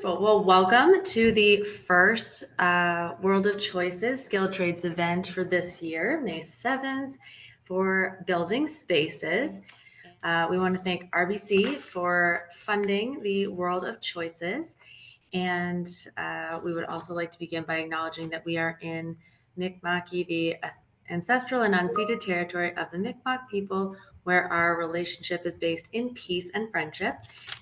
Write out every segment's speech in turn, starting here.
Wonderful. Well, welcome to the first World of Choices Skilled Trades event for this year, May 7th, for building spaces. We want to thank RBC for funding the World of Choices. And we would also like to begin by acknowledging that we are in Mi'kma'ki, the ancestral and unceded territory of the Mi'kmaq people, where our relationship is based in peace and friendship.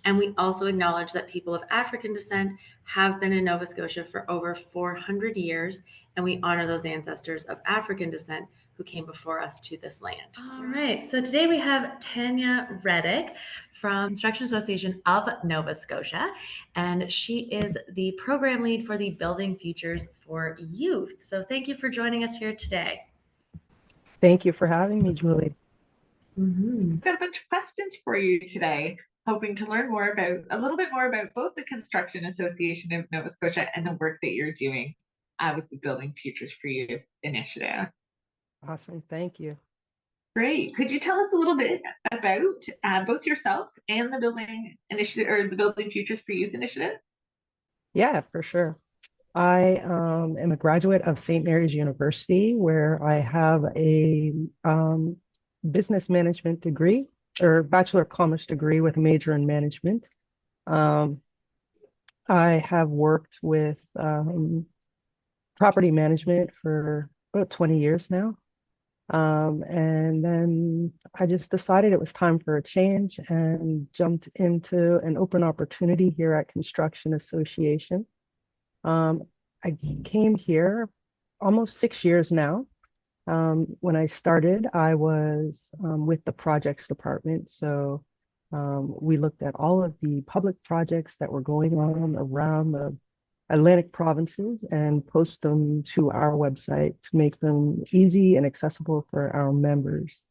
And we also acknowledge that people of African descent have been in Nova Scotia for over 400 years, and we honor those ancestors of African descent who came before us to this land. All right, so today we have Tanya Reddick from Construction Association of Nova Scotia, and she is the program lead for the Building Futures for Youth. So thank you for joining us here today. Thank you for having me, Julie. I've got a bunch of questions for you today, hoping to learn a little bit more about both the Construction Association of Nova Scotia and the work that you're doing with the Building Futures for Youth initiative. Awesome, thank you. Great. Could you tell us a little bit about both yourself and the Building Initiative, or the Building Futures for Youth initiative? Yeah, for sure. I am a graduate of St. Mary's University, where I have a business management degree, or Bachelor of Commerce degree with a major in management. I have worked with property management for about 20 years now. And then I just decided it was time for a change and jumped into an open opportunity here at Construction Association. I came here almost 6 years now. When I started, I was with the projects department. So we looked at all of the public projects that were going on around the Atlantic provinces and post them to our website to make them easy and accessible for our members.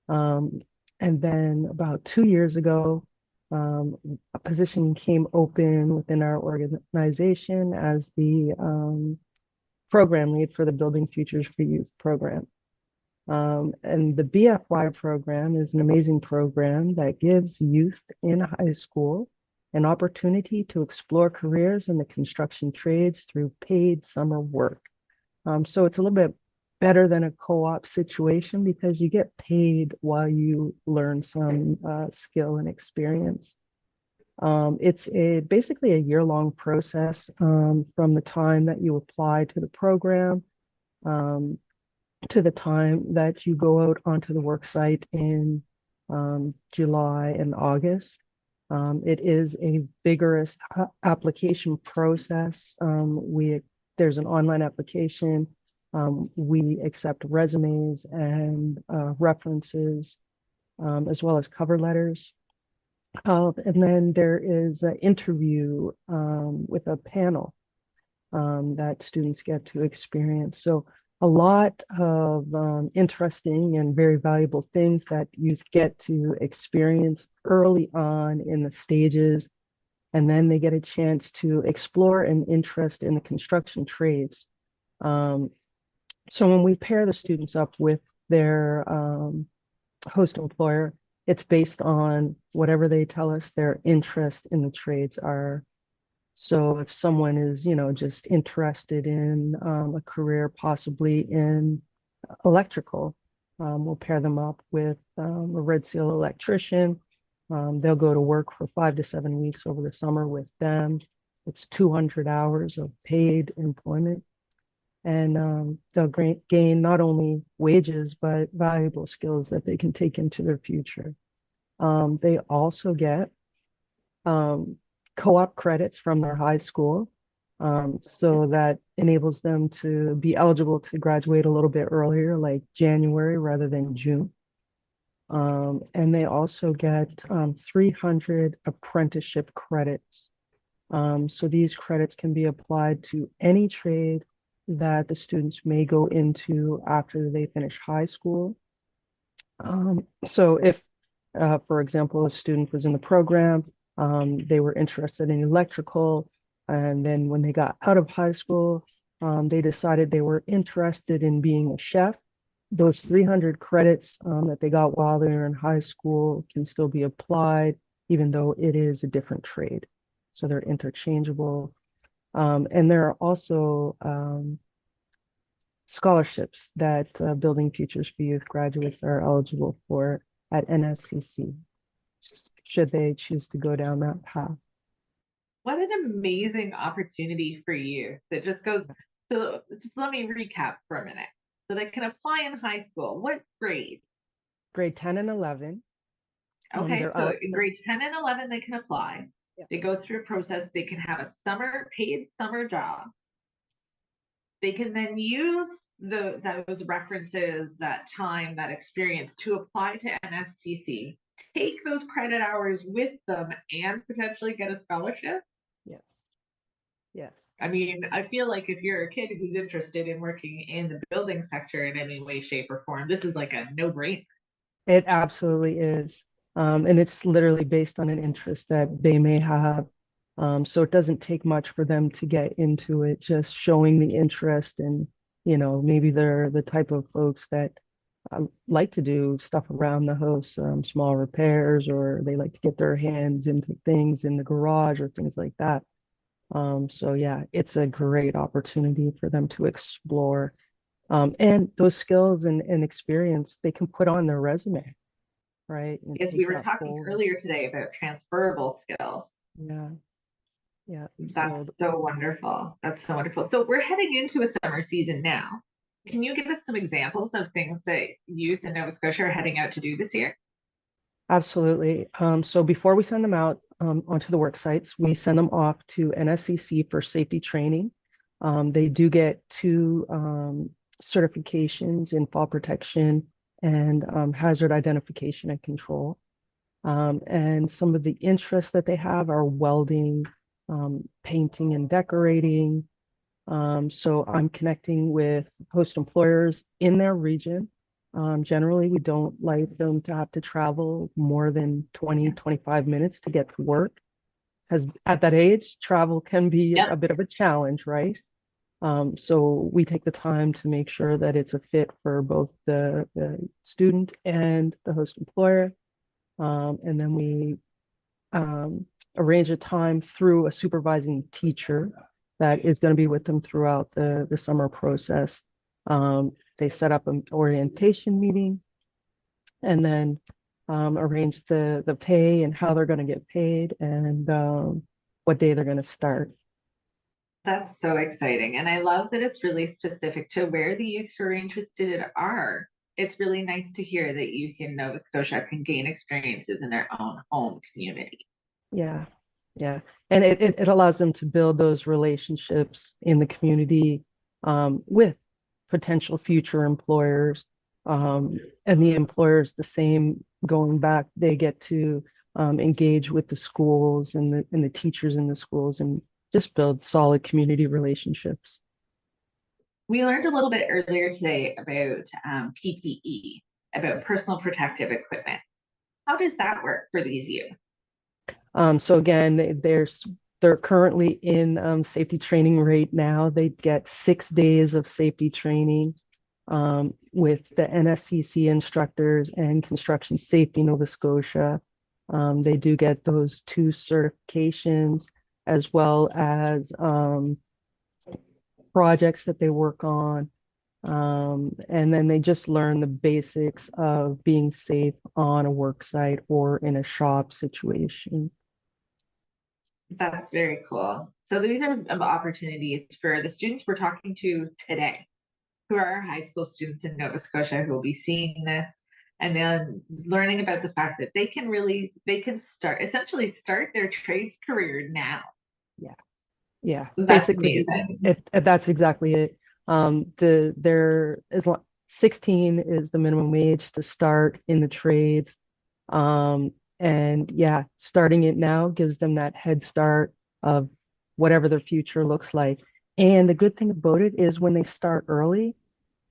And then about 2 years ago, a position came open within our organization as the program lead for the Building Futures for Youth program. And the BFY program is an amazing program that gives youth in high school an opportunity to explore careers in the construction trades through paid summer work. So it's a little bit better than a co-op situation because you get paid while you learn some skill and experience. It's basically a year-long process from the time that you apply to the program to the time that you go out onto the work site in July and August. It is a vigorous application process. There's an online application. We accept resumes and references, as well as cover letters. And then there is an interview with a panel that students get to experience. So a lot of interesting and very valuable things that youth get to experience early on in the stages. And then they get a chance to explore an interest in the construction trades. So when we pair the students up with their host employer, it's based on whatever they tell us their interest in the trades are. So if someone is, just interested in a career possibly in electrical, we'll pair them up with a Red Seal electrician. They'll go to work for 5 to 7 weeks over the summer with them. It's 200 hours of paid employment. And they'll gain not only wages, but valuable skills that they can take into their future. They also get co-op credits from their high school. So that enables them to be eligible to graduate a little bit earlier, like January rather than June. And they also get 300 apprenticeship credits. So these credits can be applied to any trade that the students may go into after they finish high school. So if, for example, a student was in the program, they were interested in electrical, and then when they got out of high school, they decided they were interested in being a chef. Those 300 credits that they got while they were in high school can still be applied, even though it is a different trade. so they're interchangeable. And there are also scholarships that Building Futures for Youth graduates are eligible for at NSCC, should they choose to go down that path. What an amazing opportunity for you that just goes. So just let me recap for a minute. So they can apply in high school. What grade? Grade 10 and 11. Okay, They're so out. in grade 10 and 11, they can apply. Yeah. They go through a process. They can have a paid summer job. They can then use those references, that time, that experience to apply to NSCC, take those credit hours with them, and potentially get a scholarship. Yes. Yes. I mean, I feel like if you're a kid who's interested in working in the building sector in any way, shape, or form, this is like a no-brainer. It absolutely is. And it's literally based on an interest that they may have. So it doesn't take much for them to get into it, just showing the interest, and, maybe they're the type of folks that like to do stuff around the house, small repairs, or they like to get their hands into things in the garage or things like that. So yeah, it's a great opportunity for them to explore. And those skills and experience they can put on their resume, right? And As we take were that talking forward. earlier today about transferable skills. Yeah. Yeah. That's so wonderful. That's so wonderful. So we're heading into a summer season now. Can you give us some examples of things that youth in Nova Scotia are heading out to do this year? Absolutely. So before we send them out onto the work sites, we send them off to NSCC for safety training. They do get 2 certifications in fall protection and hazard identification and control. And some of the interests that they have are welding, painting and decorating. So I'm connecting with host employers in their region. Generally, we don't like them to have to travel more than 20, 25 minutes to get to work. Because at that age, travel can be a bit of a challenge, right? So we take the time to make sure that it's a fit for both the student and the host employer. And then we arrange a time through a supervising teacher that is going to be with them throughout the summer process. They set up an orientation meeting and then arrange the pay and how they're going to get paid and what day they're going to start. That's so exciting. And I love that it's really specific to where the youth who are interested in are. It's really nice to hear that youth in Nova Scotia can gain experiences in their own home community. Yeah. Yeah. And it allows them to build those relationships in the community with potential future employers. And the employers the same going back, they get to engage with the schools and the teachers in the schools and just build solid community relationships. We learned a little bit earlier today about PPE, about personal protective equipment. How does that work for these youth? So again, they're currently in safety training right now. They get 6 days of safety training with the NSCC instructors and Construction Safety Nova Scotia. They do get those 2 certifications as well as projects that they work on. And then they just learn the basics of being safe on a work site or in a shop situation. That's very cool. So these are opportunities for the students we're talking to today, who are high school students in Nova Scotia who will be seeing this and then learning about the fact that they can essentially start their trades career now. Yeah. Yeah. That's Basically, amazing. that's exactly it. There is 16 is the minimum wage to start in the trades. And yeah, starting it now gives them that head start of whatever their future looks like. And the good thing about it is when they start early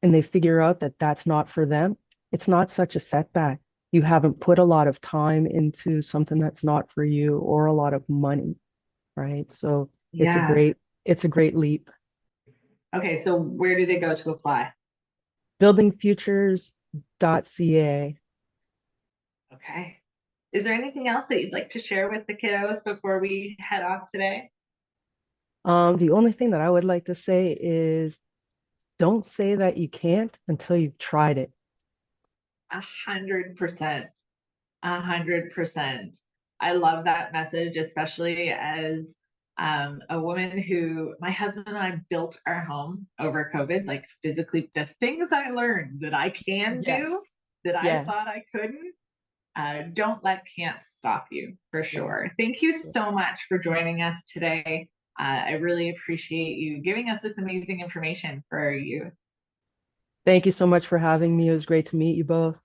and they figure out that that's not for them, it's not such a setback. You haven't put a lot of time into something that's not for you or a lot of money, right? So it's a Yeah. great leap. Okay, so where do they go to apply? Buildingfutures.ca. Okay. Is there anything else that you'd like to share with the kiddos before we head off today? The only thing that I would like to say is don't say that you can't until you've tried it. 100%. 100%. I love that message, especially as a woman who my husband and I built our home over COVID, like physically the things I learned that I can do Yes. that I Yes. thought I couldn't. Don't let can't stop you for sure. Thank you so much for joining us today. I really appreciate you giving us this amazing information for our youth. Thank you so much for having me. It was great to meet you both.